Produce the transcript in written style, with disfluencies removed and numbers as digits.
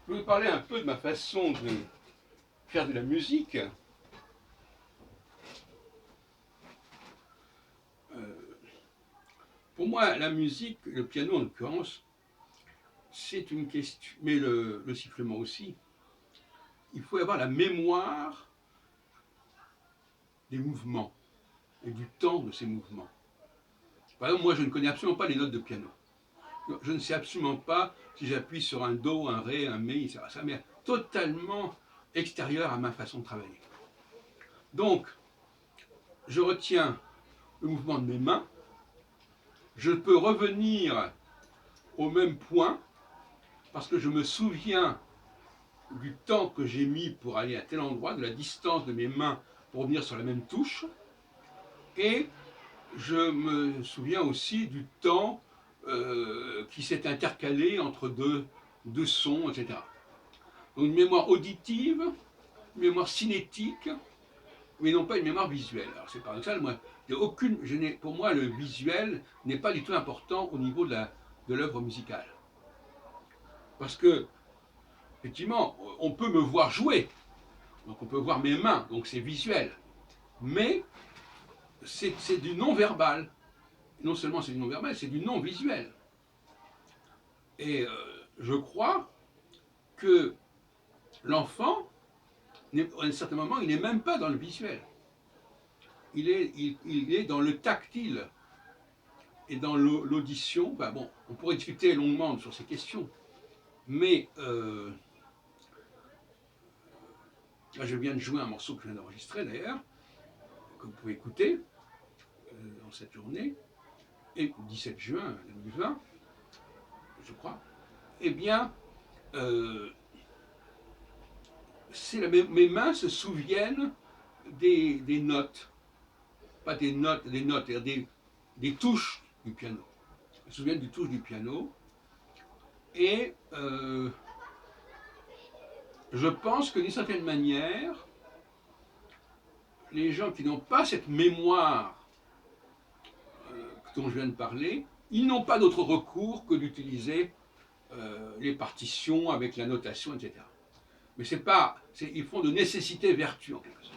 Je vais vous parler un peu de ma façon de faire de la musique. Pour moi, la musique, le piano en l'occurrence, c'est une question, mais le sifflement aussi. Il faut avoir la mémoire des mouvements et du temps de ces mouvements. Par exemple, moi, je ne connais absolument pas les notes de piano. Je ne sais absolument pas si j'appuie sur un do, un ré, un mi, ça m'est totalement extérieur à ma façon de travailler. Donc, je retiens le mouvement de mes mains. Je peux revenir au même point parce que je me souviens du temps que j'ai mis pour aller à tel endroit, de la distance de mes mains pour revenir sur la même touche, et je me souviens aussi du temps qui s'est intercalé entre deux sons, etc. Donc une mémoire auditive, une mémoire cinétique, mais non pas une mémoire visuelle. Alors c'est paradoxal, moi, pour moi le visuel n'est pas du tout important au niveau de l'œuvre musicale. Parce que, effectivement, on peut me voir jouer, donc on peut voir mes mains, donc c'est visuel. Mais c'est du non-verbal. Non seulement c'est du non-verbal, c'est du non-visuel. Et je crois que l'enfant, à un certain moment, il n'est même pas dans le visuel. Il est dans le tactile et dans l'audition. Ben bon, on pourrait discuter longuement sur ces questions. Mais là, je viens de jouer un morceau que je viens d'enregistrer d'ailleurs, que vous pouvez écouter dans cette journée, et 17 juin 2020, je crois. Eh bien, mes mains se souviennent des notes, pas des notes, des touches du piano. Elles se souviennent des touches du piano. Et je pense que d'une certaine manière, les gens qui n'ont pas cette mémoire dont je viens de parler, ils n'ont pas d'autre recours que d'utiliser les partitions avec la notation, etc. Mais c'est pas, ils font de nécessité vertu en quelque sorte.